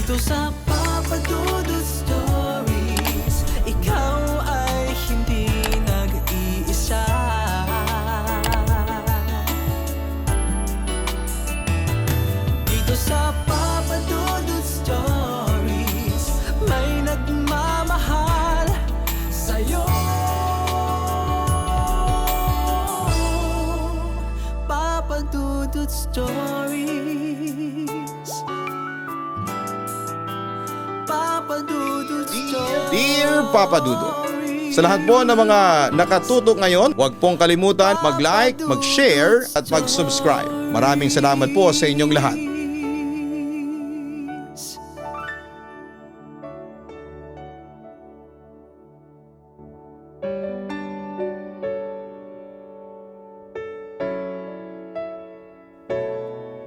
Dito sa Papa Dudut Stories, ikaw ay hindi nag-iisa. Dito sa Papa Dudut Stories, may nagmamahal sa'yo. Papa Dudut Stories, Papa Dudut Stories. Dear Papa Dudut, sa lahat po ng mga nakatutok ngayon, huwag pong kalimutan mag-like, mag-share at mag-subscribe. Maraming salamat po sa inyong lahat.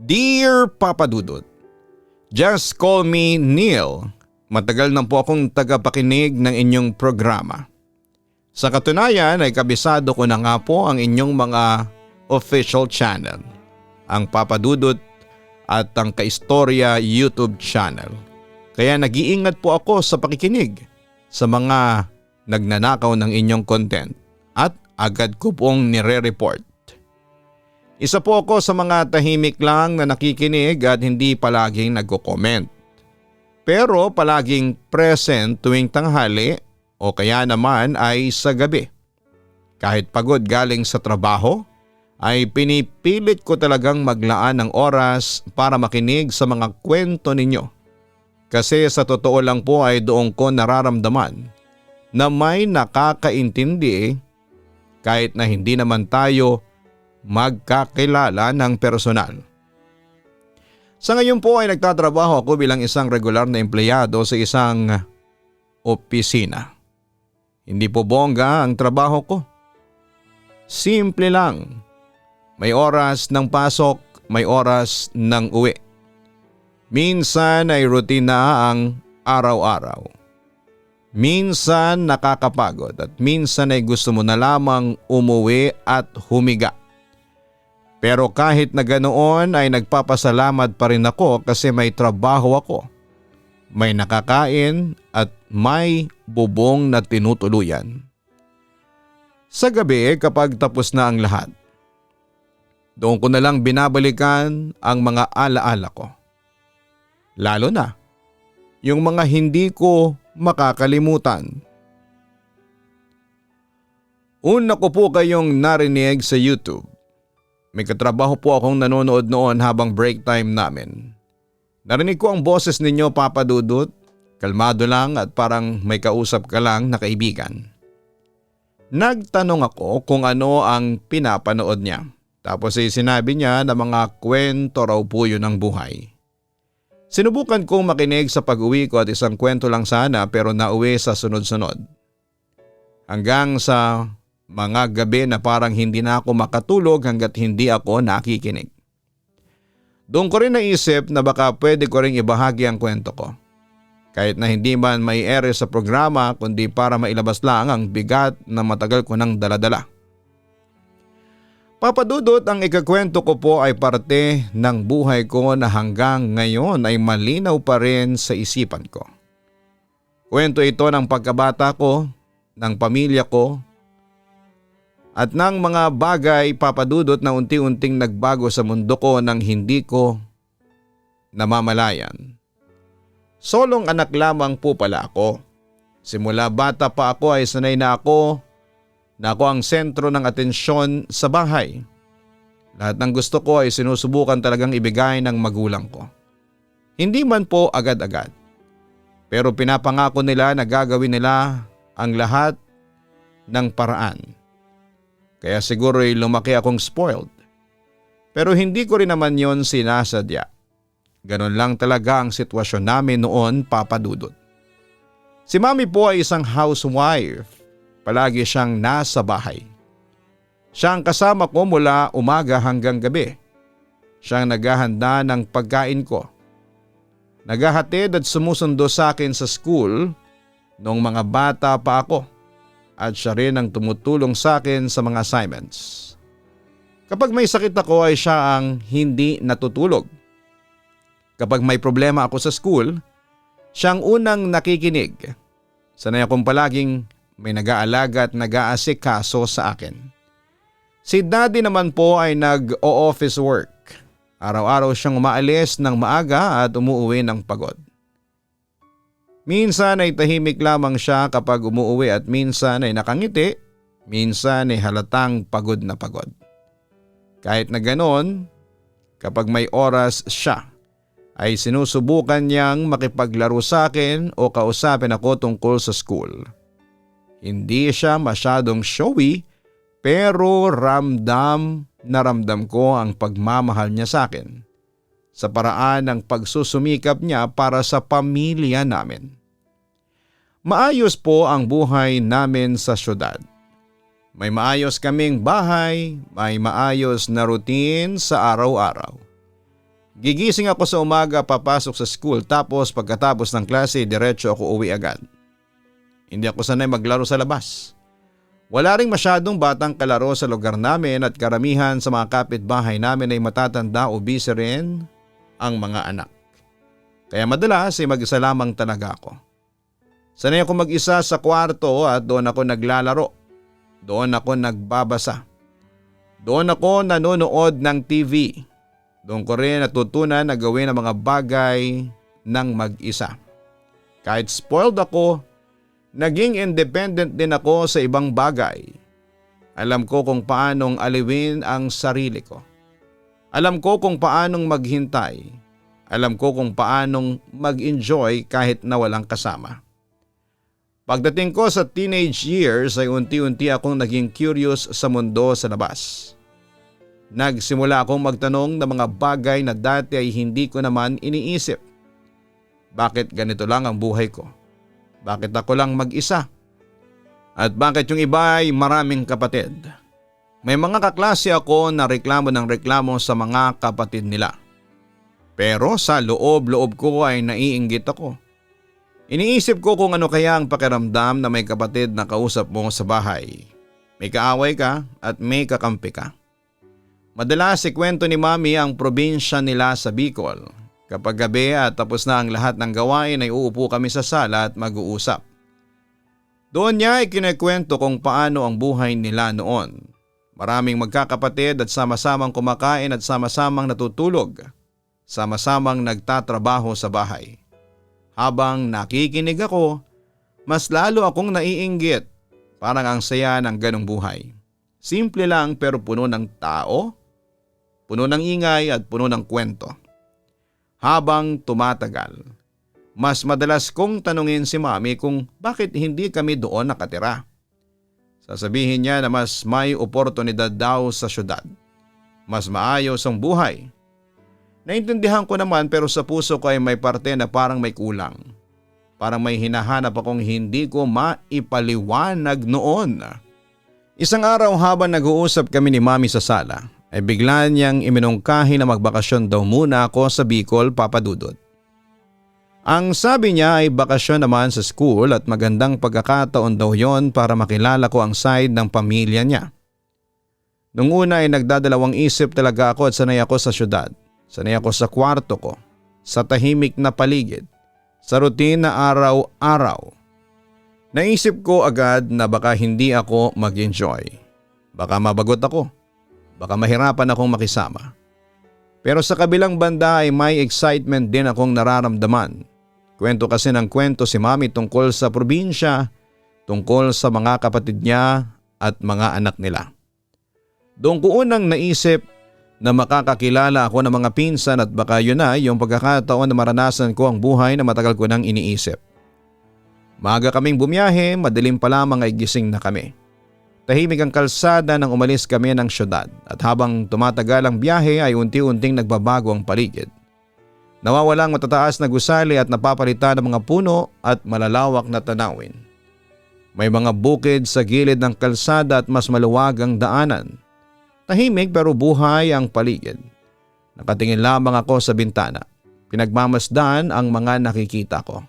Dear Papa Dudut, just call me Neil. Matagal na po akong tagapakinig ng inyong programa. Sa katunayan ay kabisado ko na nga po ang inyong mga official channel, ang Papa Dudut at ang Kaistorya YouTube channel. Kaya nag-iingat po ako sa pakikinig sa mga nagnanakaw ng inyong content at agad ko pong nire-report. Isa po ako sa mga tahimik lang na nakikinig at hindi palaging nagko-comment. Pero palaging present tuwing tanghali o kaya naman ay sa gabi. Kahit pagod galing sa trabaho, ay pinipilit ko talagang maglaan ng oras para makinig sa mga kwento ninyo. Kasi sa totoo lang po ay doon ko nararamdaman na may nakakaintindi kahit na hindi naman tayo magkakilala ng personal. Sa ngayon po ay nagtatrabaho ako bilang isang regular na empleyado sa isang opisina. Hindi po bongga ang trabaho ko. Simple lang. May oras ng pasok, may oras ng uwi. Minsan ay routine na ang araw-araw. Minsan nakakapagod at minsan ay gusto mo na lamang umuwi at humiga. Pero kahit na ganoon ay nagpapasalamat pa rin ako kasi may trabaho ako. May nakakain at may bubong na tinutuluyan. Sa gabi kapag tapos na ang lahat, doon ko na lang binabalikan ang mga alaala ko. Lalo na yung mga hindi ko makakalimutan. Una ko po kayong narinig sa YouTube. May katrabaho po akong nanonood noon habang break time namin. Narinig ko ang boses ninyo, Papa Dudut. Kalmado lang at parang may kausap ka lang na kaibigan. Nagtanong ako kung ano ang pinapanood niya. Tapos ay sinabi niya na mga kwento raw po yun ng buhay. Sinubukan kong makinig sa pag-uwi ko at isang kwento lang sana pero nauwi sa sunod-sunod. Hanggang sa mga gabi na parang hindi na ako makatulog hanggat hindi ako nakikinig. Doon ko rin naisip na baka pwede ko rin ibahagi ang kwento ko. Kahit na hindi man may ere sa programa kundi para mailabas lang ang bigat na matagal ko nang daladala. Papa Dudut, ang ikakwento ko po ay parte ng buhay ko na hanggang ngayon ay malinaw pa rin sa isipan ko. Kwento ito ng pagkabata ko, ng pamilya ko, at ng mga bagay, Papa Dudut, na unti-unting nagbago sa mundo ko nang hindi ko namamalayan. Solong anak lamang po pala ako. Simula bata pa ako ay sanay na ako ang sentro ng atensyon sa bahay. Lahat ng gusto ko ay sinusubukan talagang ibigay ng magulang ko. Hindi man po agad-agad. Pero pinapangako nila na gagawin nila ang lahat ng paraan. Kaya siguro ay lumaki akong spoiled. Pero hindi ko rin naman yon sinasadya. Ganon lang talaga ang sitwasyon namin noon, Papa Dudut. Si Mami po ay isang housewife. Palagi siyang nasa bahay. Siya ang kasama ko mula umaga hanggang gabi. Siya ang naghahanda ng pagkain ko. Naghahatid at sumusundo sa akin sa school noong mga bata pa ako. At siya rin ang tumutulong sa akin sa mga assignments. Kapag may sakit ako ay siya ang hindi natutulog. Kapag may problema ako sa school Siya ang unang nakikinig. Sanay akong palaging may nag-aalaga at nag-aasikaso sa akin. Si Daddy naman po ay nag-o-office work. Araw-araw siyang umaalis ng maaga at umuuwi ng pagod. Minsan ay tahimik lamang siya kapag umuuwi at minsan ay nakangiti, minsan ay halatang pagod na pagod. Kahit na ganoon, kapag may oras siya, ay sinusubukan niyang makipaglaro sa akin o kausapin ako tungkol sa school. Hindi siya masyadong showy pero ramdam na ramdam ko ang pagmamahal niya sa akin sa paraan ng pagsusumikap niya para sa pamilya namin. Maayos po ang buhay namin sa syudad. May maayos kaming bahay, may maayos na routine sa araw-araw. Gigising ako sa umaga papasok sa school tapos pagkatapos ng klase diretso ako uwi agad. Hindi ako sanay maglaro sa labas. Wala ring masyadong batang kalaro sa lugar namin at karamihan sa mga kapitbahay namin ay matatanda o busy rin ang mga anak. Kaya madalas ay mag-isa lamang talaga ako. Sanay ako mag-isa sa kwarto at doon ako naglalaro. Doon ako nagbabasa. Doon ako nanonood ng TV. Doon ko rin natutunan na gawin ang mga bagay ng mag-isa. Kahit spoiled ako, naging independent din ako sa ibang bagay. Alam ko kung paanong aliwin ang sarili ko. Alam ko kung paanong maghintay. Alam ko kung paanong mag-enjoy kahit na walang kasama. Pagdating ko sa teenage years ay unti-unti akong naging curious sa mundo sa labas. Nagsimula akong magtanong ng mga bagay na dati ay hindi ko naman iniisip. Bakit ganito lang ang buhay ko? Bakit ako lang mag-isa? At bakit yung iba ay maraming kapatid? May mga kaklase ako na reklamo ng reklamo sa mga kapatid nila. Pero sa loob-loob ko ay naiinggit ako. Iniisip ko kung ano kaya ang pakiramdam na may kapatid na kausap mo sa bahay. May kaaway ka at may kakampi ka. Madalas ikwento ni Mami ang probinsya nila sa Bicol. Kapag gabi at tapos na ang lahat ng gawain ay uupo kami sa sala at mag-uusap. Doon niya ikinekwento kung paano ang buhay nila noon. Maraming magkakapatid at sama-samang kumakain at sama-samang natutulog. Sama-samang nagtatrabaho sa bahay. Habang nakikinig ako, mas lalo akong naiinggit. Parang ang saya ng ganong buhay. Simple lang pero puno ng tao, puno ng ingay at puno ng kwento. Habang tumatagal, mas madalas kong tanungin si Mami kung bakit hindi kami doon nakatira. Sasabihin niya na mas may oportunidad daw sa syudad. Mas maayos ang buhay. Naintindihan ko naman pero sa puso ko ay may parte na parang may kulang. Parang may hinahanap akong hindi ko maipaliwanag noon. Isang araw habang nag-uusap kami ni Mami sa sala, ay bigla niyang iminungkahi na magbakasyon daw muna ako sa Bicol, Papa Dudut. Ang sabi niya ay bakasyon naman sa school at magandang pagkakataon daw yon para makilala ko ang side ng pamilya niya. Nung una ay nagdadalawang isip talaga ako at sanay ako sa syudad. Sanay ako sa kwarto ko, sa tahimik na paligid, sa routine na araw-araw. Naisip ko agad na baka hindi ako mag-enjoy. Baka mabagot ako. Baka mahirapan akong makisama. Pero sa kabilang banda ay may excitement din akong nararamdaman. Kwento kasi ng kwento si Mami tungkol sa probinsya, tungkol sa mga kapatid niya at mga anak nila. Doon ko unang naisip na makakakilala ako ng mga pinsan at baka yun na yung pagkakataon na maranasan ko ang buhay na matagal ko nang iniisip. Maaga kaming bumiyahe, madilim pa lamang ay gising na kami. Tahimik ang kalsada nang umalis kami ng syudad at habang tumatagal ang biyahe ay unti-unting nagbabago ang paligid. Nawawalang matataas na gusali at napapalitan ng mga puno at malalawak na tanawin. May mga bukid sa gilid ng kalsada at mas maluwag ang daanan. Tahimik pero buhay ang paligid. Nakatingin lamang ako sa bintana. Pinagmamasdan ang mga nakikita ko.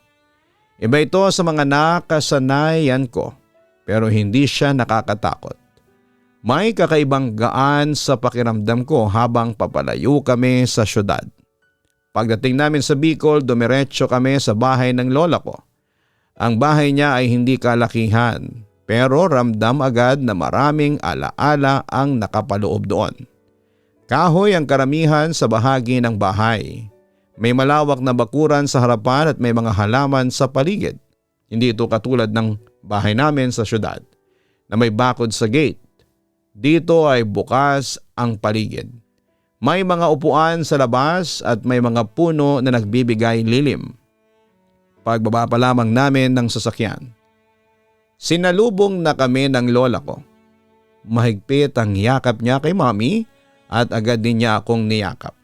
Iba ito sa mga nakasanayan ko pero hindi siya nakakatakot. May kakaibang gaan sa pakiramdam ko habang papalayo kami sa syudad. Pagdating namin sa Bicol, dumiretso kami sa bahay ng lola ko. Ang bahay niya ay hindi kalakihan pero ramdam agad na maraming alaala ang nakapaloob doon. Kahoy ang karamihan sa bahagi ng bahay. May malawak na bakuran sa harapan at may mga halaman sa paligid. Hindi ito katulad ng bahay namin sa syudad na may bakod sa gate. Dito ay bukas ang paligid. May mga upuan sa labas at may mga puno na nagbibigay lilim. Pagbaba pa lamang namin ng sasakyan, sinalubong na kami ng lola ko. Mahigpit ang yakap niya kay mami at agad din niya akong niyakap.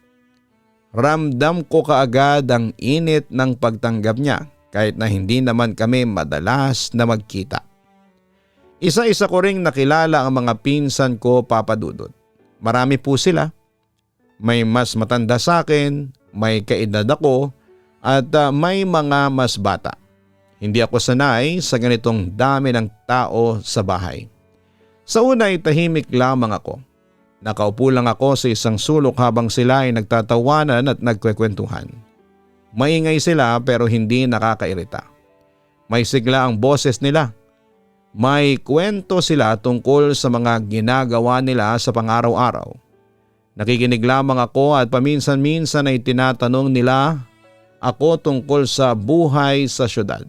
Ramdam ko kaagad ang init ng pagtanggap niya kahit na hindi naman kami madalas na magkita. Isa-isa ko ring nakilala ang mga pinsan ko, Papa Dudut. Marami po sila. May mas matanda sa akin, may kaedad ako at may mga mas bata. Hindi ako sanay sa ganitong dami ng tao sa bahay. Sa una ay tahimik lamang ako. Nakaupo lang ako sa isang sulok habang sila ay nagtatawanan at nagkwekwentuhan. Maingay sila pero hindi nakakairita. May sigla ang boses nila. May kwento sila tungkol sa mga ginagawa nila sa pang-araw-araw. Nakikinig lamang ako at paminsan-minsan ay tinatanong nila ako tungkol sa buhay sa syudad.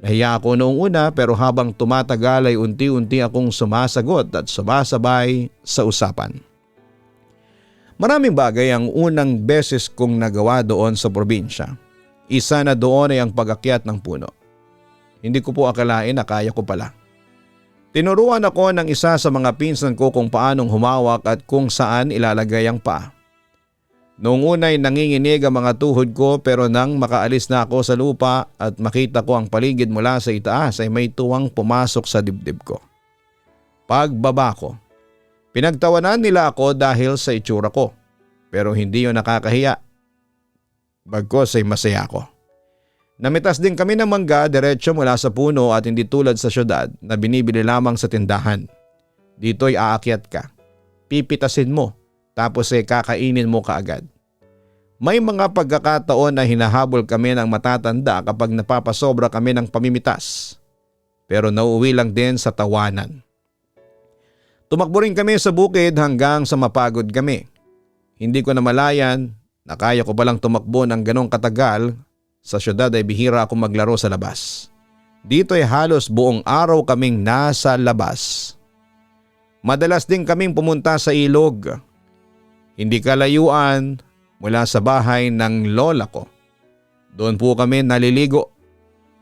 Nahiya ako noong una pero habang tumatagal ay unti-unti akong sumasagot at sumasabay sa usapan. Maraming bagay ang unang beses kong nagawa doon sa probinsya. Isa na doon ay ang pag-akyat ng puno. Hindi ko po akalain na kaya ko pala. Tinuruan ako ng isa sa mga pinsan ko kung paanong humawak at kung saan ilalagay ang paa. Noong una'y nanginginig ang mga tuhod ko pero nang makaalis na ako sa lupa at makita ko ang paligid mula sa itaas ay may tuwang pumasok sa dibdib ko. Pagbaba ko, pinagtawanan nila ako dahil sa itsura ko pero hindi yun nakakahiya. Bagkos ay masaya ako. Namitas din kami ng mangga diretso mula sa puno at hindi tulad sa syudad na binibili lamang sa tindahan. Dito'y aakyat ka, pipitasin mo, tapos ay kakainin mo kaagad. May mga pagkakataon na hinahabol kami ng matatanda kapag napapasobra kami ng pamimitas. Pero nauuwi lang din sa tawanan. Tumakbo rin kami sa bukid hanggang sa mapagod kami. Hindi ko namalayan na kaya ko palang tumakbo ng ganong katagal. Sa syudad ay bihira akong maglaro sa labas. Dito ay halos buong araw kaming nasa labas. Madalas din kaming pumunta sa ilog. Hindi kalayuan mula sa bahay ng lola ko. Doon po kami naliligo.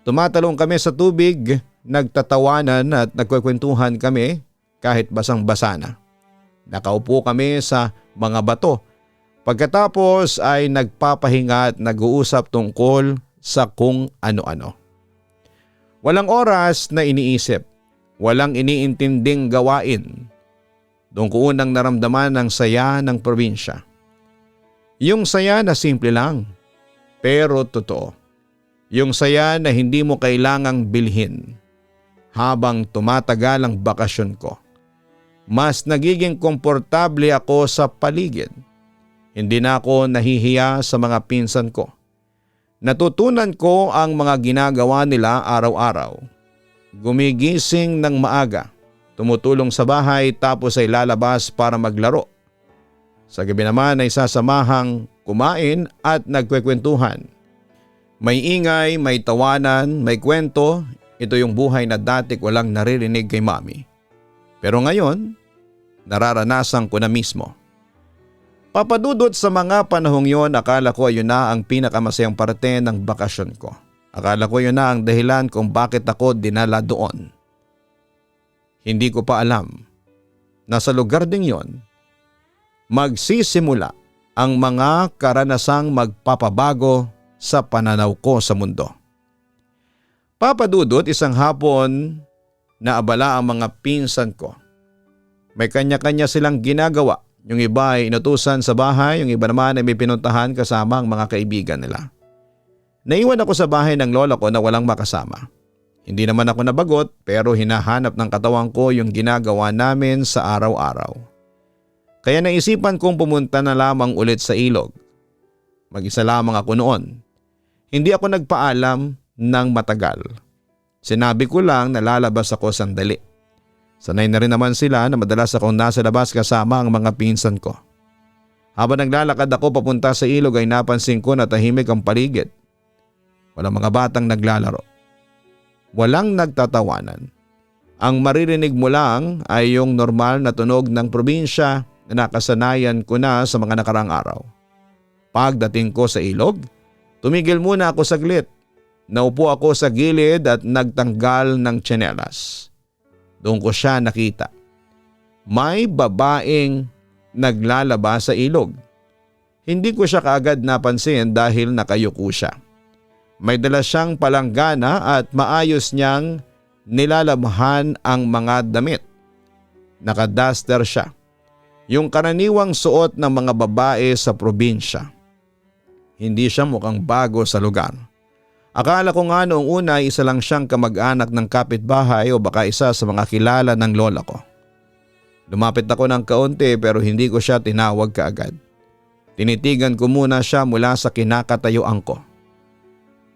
Tumatalong kami sa tubig, nagtatawanan at nagkwekwentuhan kami kahit basang-basa na. Nakaupo kami sa mga bato. Pagkatapos ay nagpapahinga at nag-uusap tungkol sa kung ano-ano. Walang oras na iniisip, walang iniintinding gawain. Doon ko unang naramdaman ang saya ng probinsya. Yung saya na simple lang, pero totoo. Yung saya na hindi mo kailangang bilhin. Habang tumatagal ang bakasyon ko, mas nagiging komportable ako sa paligid. Hindi na ako nahihiya sa mga pinsan ko. Natutunan ko ang mga ginagawa nila araw-araw. Gumigising ng maaga, tumutulong sa bahay tapos ay lalabas para maglaro. Sa gabi naman ay sasamahang kumain at nagkwekwentuhan. May ingay, may tawanan, may kwento. Ito yung buhay na dati ko lang naririnig kay mami. Pero ngayon, nararanasan ko na mismo. Papadudot sa mga panahong yon, akala ko yun na ang pinakamasayang parte ng bakasyon ko. Akala ko yun na ang dahilan kung bakit ako dinala doon. Hindi ko pa alam na sa lugar ding yon, magsisimula ang mga karanasang magpapabago sa pananaw ko sa mundo. Papadudot, isang hapon na abala ang mga pinsan ko. May kanya-kanya silang ginagawa. Yung iba ay inutusan sa bahay, yung iba naman ay may pinuntahan kasama ang mga kaibigan nila. Naiwan ako sa bahay ng lola ko na walang makasama. Hindi naman ako nabagot pero hinahanap ng katawan ko yung ginagawa namin sa araw-araw. Kaya naisipan kong pumunta na lamang ulit sa ilog. Mag-isa lamang ako noon. Hindi ako nagpaalam ng matagal. Sinabi ko lang na lalabas ako sandali. Sanay na rin naman sila na madalas akong nasa labas kasama ang mga pinsan ko. Habang naglalakad ako papunta sa ilog ay napansin ko na tahimik ang paligid. Walang mga batang naglalaro. Walang nagtatawanan. Ang maririnig mo lang ay yung normal na tunog ng probinsya na nakasanayan ko na sa mga nakarang araw. Pagdating ko sa ilog, tumigil muna ako saglit. Naupo ako sa gilid at nagtanggal ng tsinelas. Doon ko siya nakita. May babaeng naglalaba sa ilog. Hindi ko siya kaagad napansin dahil nakayuko siya. May dala siyang palanggana at maayos niyang nilalabhan ang mga damit. Nakaduster siya. Yung karaniwang suot ng mga babae sa probinsya. Hindi siya mukhang bago sa lugar. Akala ko nga noong una isa lang siyang kamag-anak ng kapitbahay o baka isa sa mga kilala ng lola ko. Lumapit ako ng kaunti pero hindi ko siya tinawag kaagad. Tinitigan ko muna siya mula sa kinakatayuan ko.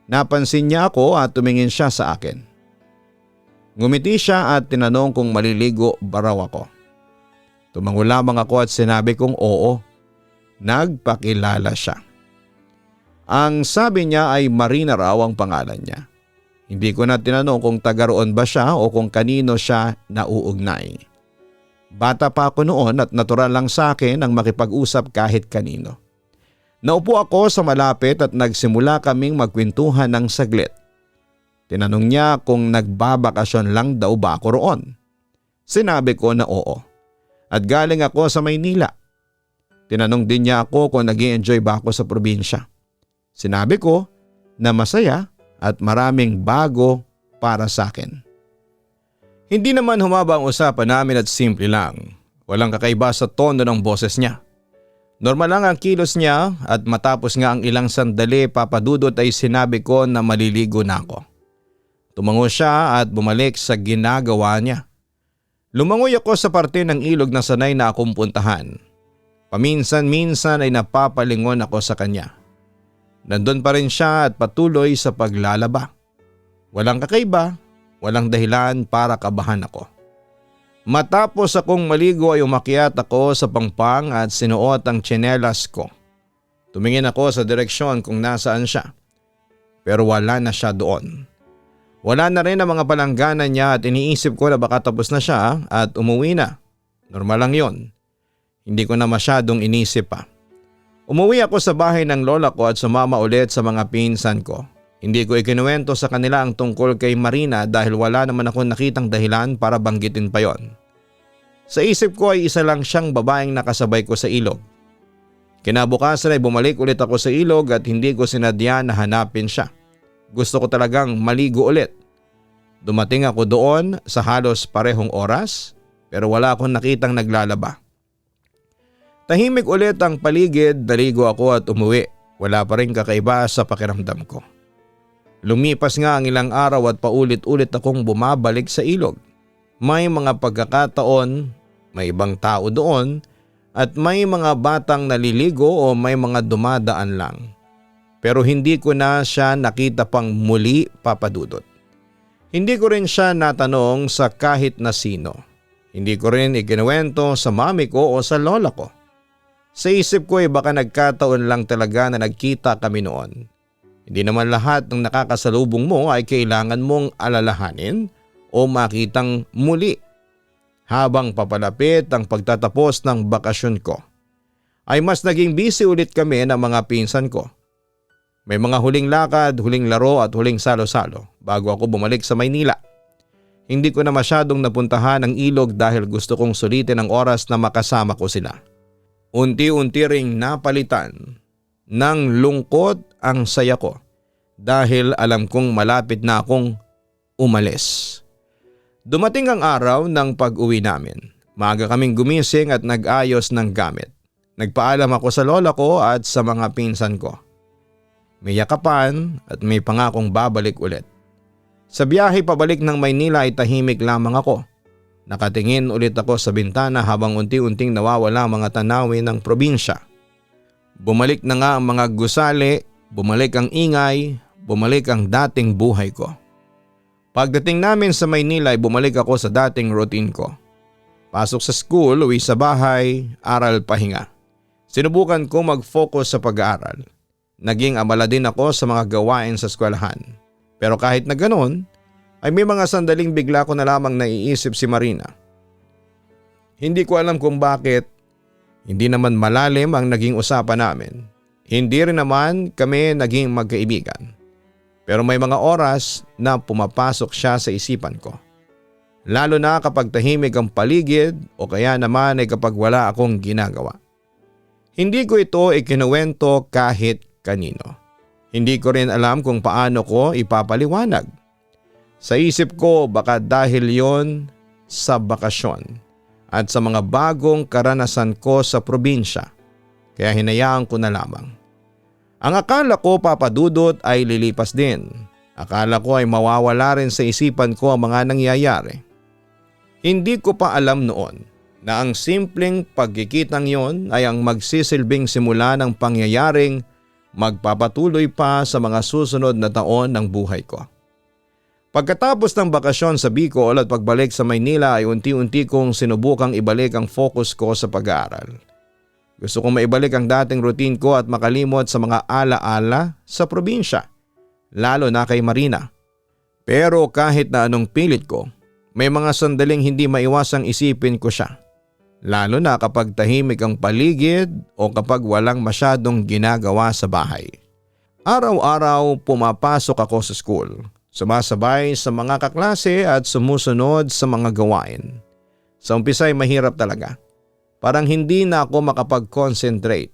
Napansin niya ako at tumingin siya sa akin. Ngumiti siya at tinanong kung maliligo ba raw ako. Tumango lamang ako at sinabi kong oo. Nagpakilala siya. Ang sabi niya ay Marina raw ang pangalan niya. Hindi ko na tinanong kung taga roon ba siya o kung kanino siya nauugnay. Bata pa ako noon at natural lang sa akin ang makipag-usap kahit kanino. Naupo ako sa malapit at nagsimula kaming magkwentuhan ng saglit. Tinanong niya kung nagbabakasyon lang daw ba ako roon. Sinabi ko na oo. At galing ako sa Maynila. Tinanong din niya ako kung nag-i-enjoy ba ako sa probinsya. Sinabi ko na masaya at maraming bago para sa akin. Hindi naman humaba ang usapan namin at simple lang. Walang kakaiba sa tono ng boses niya. Normal lang ang kilos niya at matapos nga ang ilang sandali papadudot ay sinabi ko na maliligo na ako. Tumango siya at bumalik sa ginagawa niya. Lumangoy ako sa parte ng ilog na sanay na akong puntahan. Paminsan-minsan ay napapalingon ako sa kanya. Nandun pa rin siya at patuloy sa paglalaba. Walang kakaiba, walang dahilan para kabahan ako. Matapos akong maligo ay umakyat ako sa pangpang at sinuot ang tsinelas ko. Tumingin ako sa direksyon kung nasaan siya. Pero wala na siya doon. Wala na rin ang mga palanggana niya at iniisip ko na baka tapos na siya at umuwi na. Normal lang yon. Hindi ko na masyadong inisip pa. Umuwi ako sa bahay ng lola ko at sumama ulit sa mga pinsan ko. Hindi ko ikinuwento sa kanila ang tungkol kay Marina dahil wala naman akong nakitang dahilan para banggitin pa yon. Sa isip ko ay isa lang siyang babaeng nakasabay ko sa ilog. Kinabukasan ay bumalik ulit ako sa ilog at hindi ko sinadya na hanapin siya. Gusto ko talagang maligo ulit. Dumating ako doon sa halos parehong oras pero wala akong nakitang naglalaba. Tahimik ulit ang paligid, naligo ako at umuwi. Wala pa rin kakaiba sa pakiramdam ko. Lumipas nga ang ilang araw at paulit-ulit akong bumabalik sa ilog. May mga pagkakataon, may ibang tao doon at may mga batang naliligo o may mga dumadaan lang. Pero hindi ko na siya nakita pang muli, papadudot. Hindi ko rin siya natanong sa kahit na sino. Hindi ko rin ikinuwento sa mami ko o sa lola ko. Sa isip ko ay baka nagkataon lang talaga na nagkita kami noon. Hindi naman lahat ng nakakasalubong mo ay kailangan mong alalahanin o makitang muli. Habang papalapit ang pagtatapos ng bakasyon ko, ay mas naging busy ulit kami ng mga pinsan ko. May mga huling lakad, huling laro at huling salo-salo bago ako bumalik sa Maynila. Hindi ko na masyadong napuntahan ang ilog dahil gusto kong sulitin ang oras na makasama ko sila. Unti-unti ring napalitan ng lungkot ang saya ko dahil alam kong malapit na akong umalis. Dumating ang araw ng pag-uwi namin. Maaga kaming gumising at nag-ayos ng gamit. Nagpaalam ako sa lola ko at sa mga pinsan ko. May yakapan at may pangakong babalik ulit. Sa biyahe pabalik ng Maynila ay tahimik lamang ako. Nakatingin ulit ako sa bintana habang unti-unting nawawala ang mga tanawin ng probinsya. Bumalik na nga ang mga gusali, bumalik ang ingay, bumalik ang dating buhay ko. Pagdating namin sa Maynila ay bumalik ako sa dating routine ko. Pasok sa school, uwi sa bahay, aral pahinga. Sinubukan ko mag-focus sa pag-aaral. Naging abala din ako sa mga gawain sa eskwelahan. Pero kahit na ganoon, ay may mga sandaling bigla ko na lamang naiisip si Marina. Hindi ko alam kung bakit. Hindi naman malalim ang naging usapan namin. Hindi rin naman kami naging magkaibigan. Pero may mga oras na pumapasok siya sa isipan ko. Lalo na kapag tahimik ang paligid o kaya naman ay kapag wala akong ginagawa. Hindi ko ito ikinuwento kahit kanino. Hindi ko rin alam kung paano ko ipapaliwanag. Sa isip ko baka dahil yon sa bakasyon at sa mga bagong karanasan ko sa probinsya. Kaya hinayaan ko na lamang. Ang akala ko papadudot ay lilipas din. Akala ko ay mawawala rin sa isipan ko ang mga nangyayari. Hindi ko pa alam noon na ang simpleng pagkikitang yon ay ang magsisilbing simula ng pangyayaring magpapatuloy pa sa mga susunod na taon ng buhay ko. Pagkatapos ng bakasyon sa Bicol at pagbalik sa Maynila ay unti-unti kong sinubukang ibalik ang focus ko sa pag-aaral. Gusto kong maibalik ang dating routine ko at makalimot sa mga ala-ala sa probinsya, lalo na kay Marina. Pero kahit na anong pilit ko, may mga sandaling hindi maiwasang isipin ko siya. Lalo na kapag tahimik ang paligid o kapag walang masyadong ginagawa sa bahay. Araw-araw pumapasok ako sa school. Sumasabay sa mga kaklase at sumusunod sa mga gawain. Sa umpisa ay mahirap talaga. Parang hindi na ako makapag-concentrate.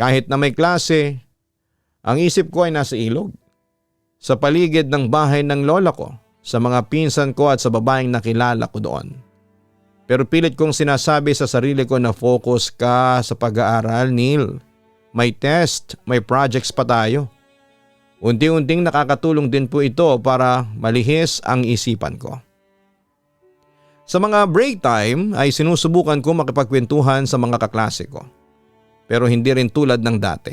Kahit na may klase, ang isip ko ay nasa ilog. Sa paligid ng bahay ng lola ko, sa mga pinsan ko at sa babaeng nakilala ko doon. Pero pilit kong sinasabi sa sarili ko na focus ka sa pag-aaral, Neil. May test, may projects pa tayo. Unti-unting nakakatulong din po ito para malihis ang isipan ko. Sa mga break time ay sinusubukan ko makipagkwentuhan sa mga kaklase ko. Pero hindi rin tulad ng dati.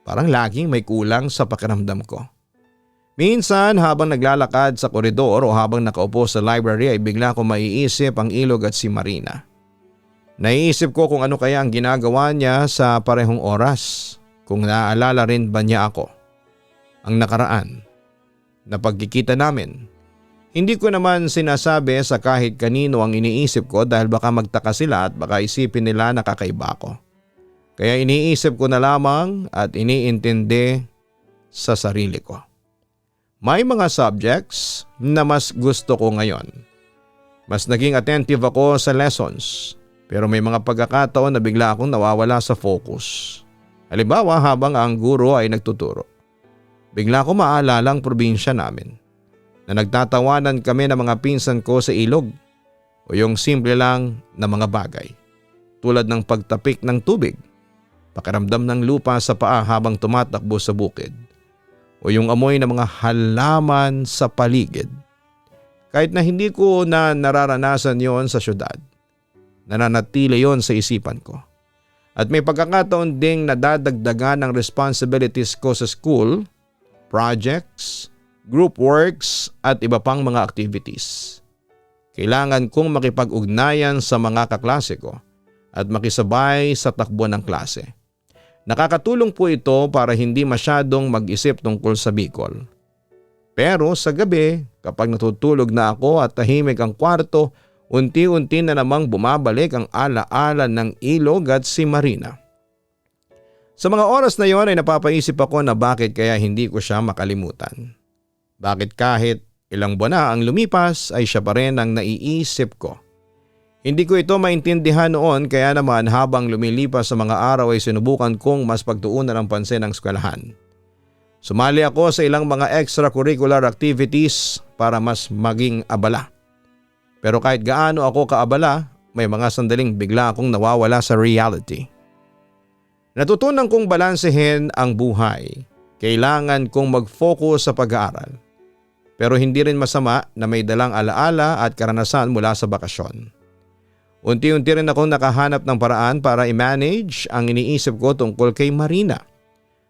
Parang laging may kulang sa pakiramdam ko. Minsan habang naglalakad sa koridor o habang nakaupo sa library ay bigla ko maiisip ang ilog at si Marina. Naiisip ko kung ano kaya ang ginagawa niya sa parehong oras. Kung naaalala rin ba niya ako. Ang nakaraan na pagkikita namin. Hindi ko naman sinasabi sa kahit kanino ang iniisip ko dahil baka magtaka sila at baka isipin nila na kakaiba ko. Kaya iniisip ko na lamang at iniintindi sa sarili ko. May mga subjects na mas gusto ko ngayon. Mas naging attentive ako sa lessons pero may mga pagkakataon na bigla akong nawawala sa focus. Halimbawa habang ang guro ay nagtuturo. Bigla ko maalala ang probinsya namin na nagtatawanan kami ng mga pinsan ko sa ilog o yung simple lang na mga bagay tulad ng pagtapik ng tubig, pakiramdam ng lupa sa paa habang tumatakbo sa bukid o yung amoy ng mga halaman sa paligid. Kahit na hindi ko na nararanasan yon sa syudad, nananatili yon sa isipan ko. At may pagkakataon ding nadadagdagan ng responsibilities ko sa school, projects, group works at iba pang mga activities. Kailangan kong makipag-ugnayan sa mga kaklase ko at makisabay sa takbo ng klase. Nakakatulong po ito para hindi masyadong mag-isip tungkol sa Bicol. Pero sa gabi, kapag natutulog na ako at tahimik ang kwarto, unti-unti na namang bumabalik ang ala-ala ng ilog at si Marina. Sa mga oras na yon ay napapaisip ako na bakit kaya hindi ko siya makalimutan. Bakit kahit ilang buwan na ang lumipas ay siya pa rin ang naiisip ko. Hindi ko ito maintindihan noon kaya naman habang lumilipas sa mga araw ay sinubukan kong mas pagtuunan ang pansin ng eskwelahan. Sumali ako sa ilang mga extracurricular activities para mas maging abala. Pero kahit gaano ako kaabala, may mga sandaling bigla akong nawawala sa reality. Natutunan kong balansehin ang buhay. Kailangan kong mag-focus sa pag-aaral. Pero hindi rin masama na may dalang alaala at karanasan mula sa bakasyon. Unti-unti rin akong nakahanap ng paraan para i-manage ang iniisip ko tungkol kay Marina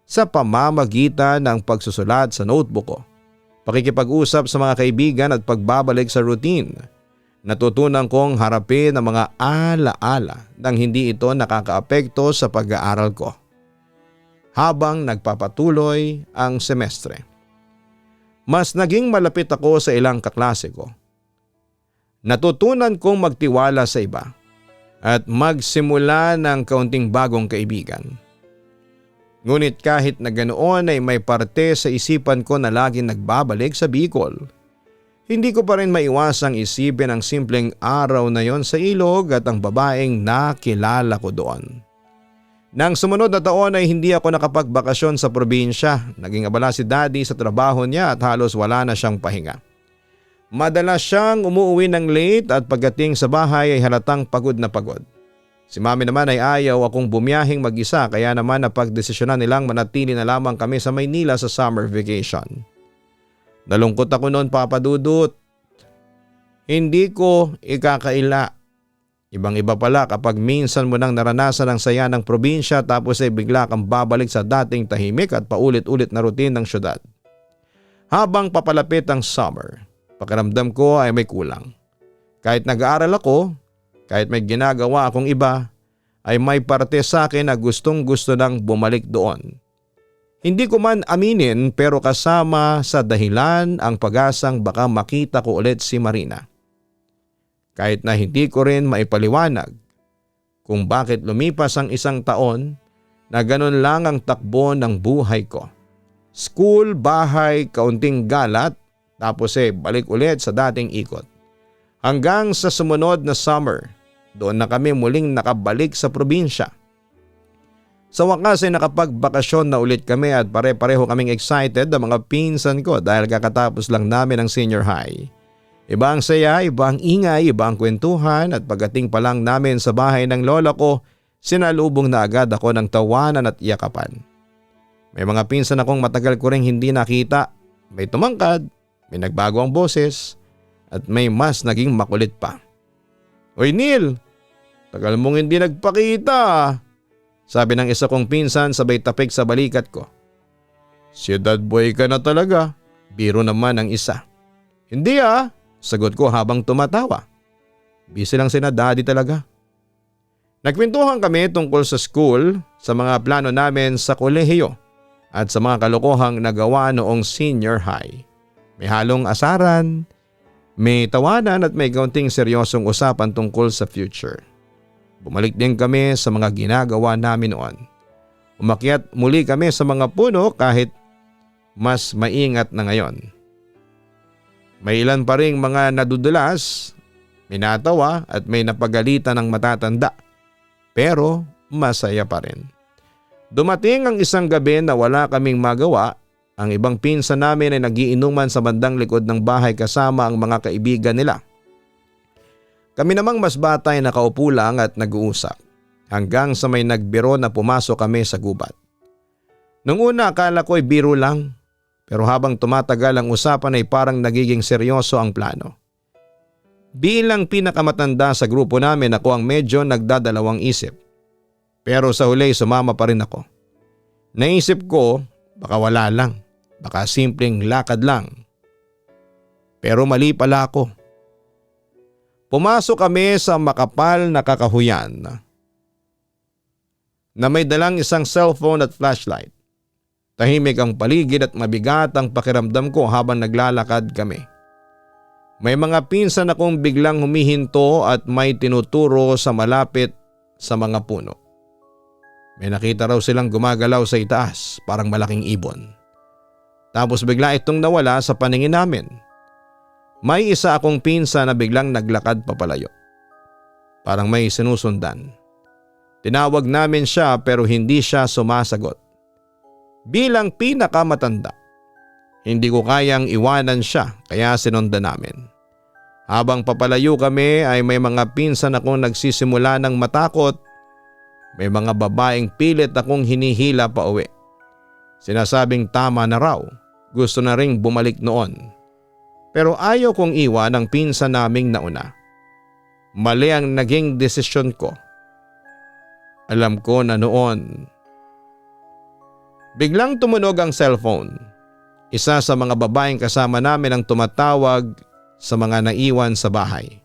sa pamamagitan ng pagsusulat sa notebook ko, pakikipag-usap sa mga kaibigan at pagbabalik sa routine. Natutunan kong harapin ang mga alaala nang hindi ito nakakaapekto sa pag-aaral ko. Habang nagpapatuloy ang semestre, mas naging malapit ako sa ilang kaklase ko. Natutunan kong magtiwala sa iba at magsimula ng kaunting bagong kaibigan. Ngunit kahit na ganoon ay may parte sa isipan ko na laging nagbabalik sa Bicol. Hindi ko pa rin maiwasang isipin ang simpleng araw na yon sa ilog at ang babaeng nakilala ko doon. Nang sumunod na taon ay hindi ako nakapagbakasyon sa probinsya. Naging abala si Daddy sa trabaho niya at halos wala na siyang pahinga. Madalas siyang umuwi ng late at pagdating sa bahay ay halatang pagod na pagod. Si Mami naman ay ayaw akong bumiyahing mag-isa kaya naman napagdesisyonan nilang manatili na lamang kami sa Maynila sa summer vacation. Nalungkot ako noon, Papa Dudut. Hindi ko ikakaila. Ibang-iba pala kapag minsan mo nang naranasan ang saya ng probinsya tapos ay bigla kang babalik sa dating tahimik at paulit-ulit na routine ng syudad. Habang papalapit ang summer, pakiramdam ko ay may kulang. Kahit nag-aaral ako, kahit may ginagawa akong iba, ay may parte sa akin na gustong-gusto nang bumalik doon. Hindi ko man aminin pero kasama sa dahilan ang pag-asang baka makita ko ulit si Marina. Kahit na hindi ko rin maipaliwanag kung bakit lumipas ang isang taon na ganun lang ang takbo ng buhay ko. School, bahay, kaunting galat, tapos balik ulit sa dating ikot. Hanggang sa sumunod na summer, doon na kami muling nakabalik sa probinsya. Sa wakas ay nakapagbakasyon na ulit kami at pare-pareho kaming excited ang mga pinsan ko dahil kakatapos lang namin ang senior high. Iba ang saya, iba ang ingay, iba ang kwentuhan at pagdating pa lang namin sa bahay ng lola ko, sinalubong na agad ako ng tawanan at iyakapan. May mga pinsan akong matagal ko ring hindi nakita, may tumangkad, may nagbago ang boses at may mas naging makulit pa. "Hoy Neil, tagal mong hindi nagpakita," sabi ng isa kong pinsan sabay tapik sa balikat ko. "Siyudad boy ka na talaga," biro naman ang isa. "Hindi sagot ko habang tumatawa. Busy lang sina Daddy talaga. Nagkwentuhan kami tungkol sa school, sa mga plano namin sa kolehiyo at sa mga kalokohang nagawa noong senior high. May halong asaran, may tawanan at may kaunting seryosong usapan tungkol sa future. Bumalik din kami sa mga ginagawa namin noon. Umakyat muli kami sa mga puno kahit mas maingat na ngayon. May ilan pa ring mga nadudulas, may natawa at may napagalitan ng matatanda. Pero masaya pa rin. Dumating ang isang gabi na wala kaming magawa. Ang ibang pinsan namin ay nagiinuman sa bandang likod ng bahay kasama ang mga kaibigan nila. Kami namang mas bata ay nakaupo lang at nag-uusap. Hanggang sa may nagbiro na pumasok kami sa gubat. Nung una akala ko ay biro lang. Pero habang tumatagal ang usapan ay parang nagiging seryoso ang plano. Bilang pinakamatanda sa grupo namin ako ang medyo nagdadalawang isip. Pero sa huli sumama pa rin ako. Naisip ko baka wala lang, baka simpleng lakad lang. Pero mali pala ako. Pumasok kami sa makapal na kakahuyan na may dalang isang cellphone at flashlight. Tahimik ang paligid at mabigat ang pakiramdam ko habang naglalakad kami. May mga pinsan akong biglang humihinto at may tinuturo sa malapit sa mga puno. May nakita raw silang gumagalaw sa itaas, parang malaking ibon. Tapos bigla itong nawala sa paningin namin. May isa akong pinsan na biglang naglakad papalayo. Parang may sinusundan. Tinawag namin siya pero hindi siya sumasagot. Bilang pinakamatanda, hindi ko kayang iwanan siya kaya sinundan namin. Habang papalayo kami ay may mga pinsan akong nagsisimula ng matakot. May mga babaeng pilit akong hinihila pa uwi. Sinasabing tama na raw, gusto na ring bumalik noon. Pero ayaw kong iwan ang pinsan naming nauna. Mali ang naging desisyon ko. Alam ko na noon. Biglang tumunog ang cellphone. Isa sa mga babaeng kasama namin ang tumatawag sa mga naiwan sa bahay.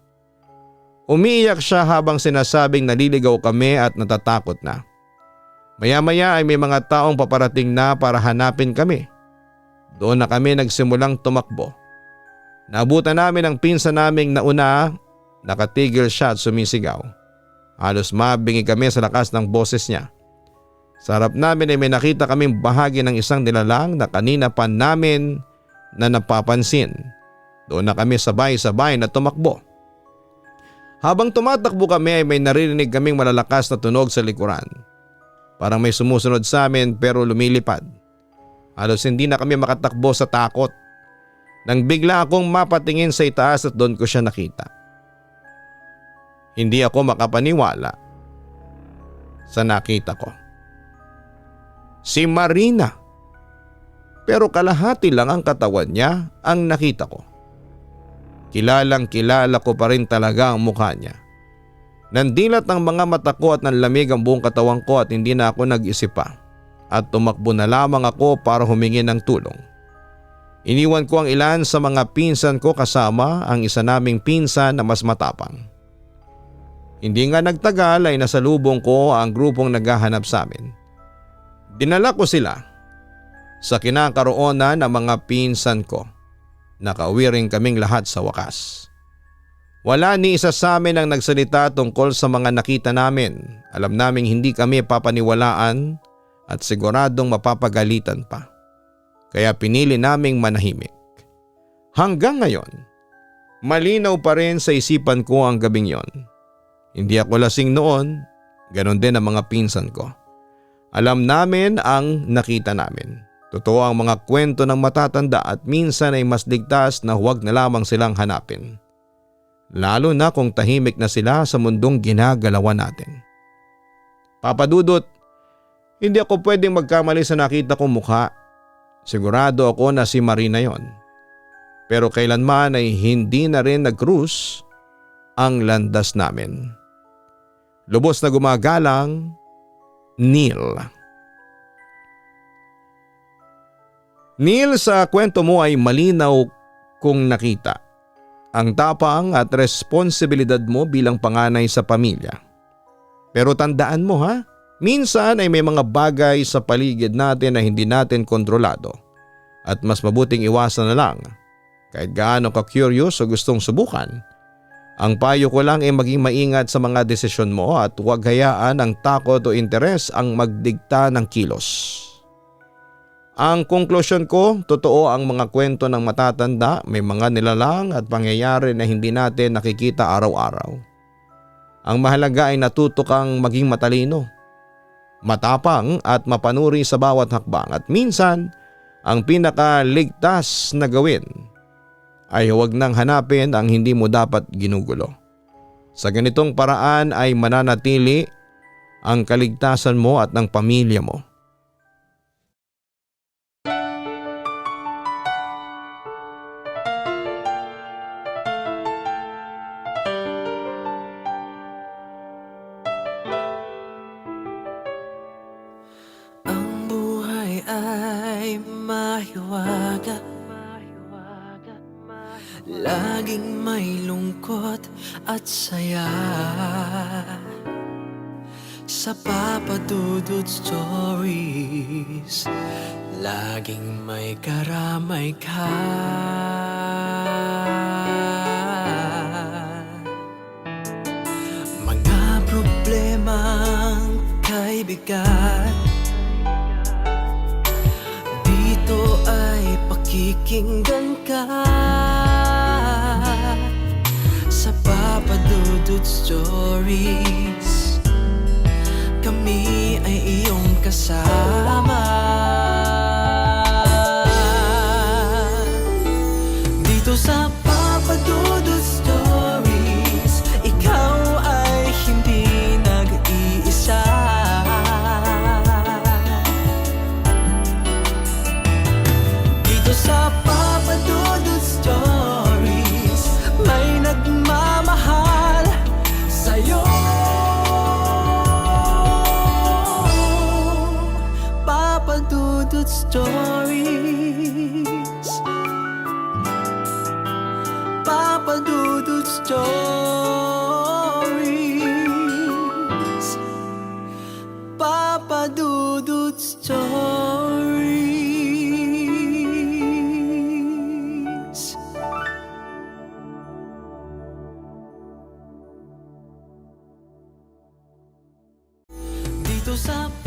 Umiiyak siya habang sinasabing naliligaw kami at natatakot na. Maya-maya ay may mga taong paparating na para hanapin kami. Doon na kami nagsimulang tumakbo. Naabutan namin ang pinsan naming nauna, nakatigil siya at sumisigaw. Halos mabingi kami sa lakas ng boses niya. Sa harap namin ay may nakita kaming bahagi ng isang nilalang na kanina pa namin na napapansin. Doon na kami sabay-sabay na tumakbo. Habang tumatakbo kami ay may naririnig kaming malalakas na tunog sa likuran. Parang may sumusunod sa amin pero lumilipad. Halos hindi na kami makatakbo sa takot. Nang bigla akong mapatingin sa itaas at doon ko siya nakita. Hindi ako makapaniwala sa nakita ko. Si Marina. Pero kalahati lang ang katawan niya ang nakita ko. Kilalang kilala ko pa rin talaga ang mukha niya. Nandilat ang mga mata ko at nanlamig ang buong katawan ko at hindi na ako nag-isip pa. At tumakbo na lamang ako para humingi ng tulong. Iniwan ko ang ilan sa mga pinsan ko kasama ang isa naming pinsan na mas matapang. Hindi nga nagtagal ay nasalubong ko ang grupong naghahanap sa amin. Dinala ko sila sa kinakaroonan ng mga pinsan ko. Nakauwi rin kaming lahat sa wakas. Wala ni isa sa amin ang nagsalita tungkol sa mga nakita namin. Alam naming hindi kami papaniwalaan at siguradong mapapagalitan pa. Kaya pinili naming manahimik. Hanggang ngayon, malinaw pa rin sa isipan ko ang gabing yon. Hindi ako lasing noon, ganon din ang mga pinsan ko. Alam namin ang nakita namin. Totoo ang mga kwento ng matatanda at minsan ay mas ligtas na huwag na lamang silang hanapin. Lalo na kung tahimik na sila sa mundong ginagalawan natin. Papa Dudut, hindi ako pwedeng magkamali sa nakita kong mukha. Sigurado ako na si Marina yon. Pero kailanman ay hindi na rin nag-cruise ang landas namin. Lubos na gumagalang, Neil. Neil, sa kwento mo ay malinaw kung nakita ang tapang at responsibilidad mo bilang panganay sa pamilya. Pero tandaan mo ha, minsan ay may mga bagay sa paligid natin na hindi natin kontrolado at mas mabuting iwasan na lang. Kahit gaano ka curious o gustong subukan, ang payo ko lang ay maging maingat sa mga desisyon mo at huwag hayaan ang takot o interes ang magdikta ng kilos. Ang konklusyon ko, totoo ang mga kwento ng matatanda, may mga nilalang at pangyayari na hindi natin nakikita araw-araw. Ang mahalaga ay natuto kang maging matalino, matapang at mapanuri sa bawat hakbang at minsan ang pinakaligtas na gawin ay huwag nang hanapin ang hindi mo dapat ginugulo. Sa ganitong paraan ay mananatili ang kaligtasan mo at ng pamilya mo. Ang buhay ay mahiwaga, laging may lungkot at saya. Sa Papa Dudut Stories, laging may karamay ka. Mga problemang kay bigat, dito ay pakikinggan ka. Sa Papa Dudut Stories, kami ay iyong kasama. Dito sa Papa Dudut Stories, ikaw ay hindi nag-iisa. Dito sa Papa Dudut Stories, may nagmamahal Dudut Stories. Papa Dudut Stories. Papa Dudut Stories. Dito sa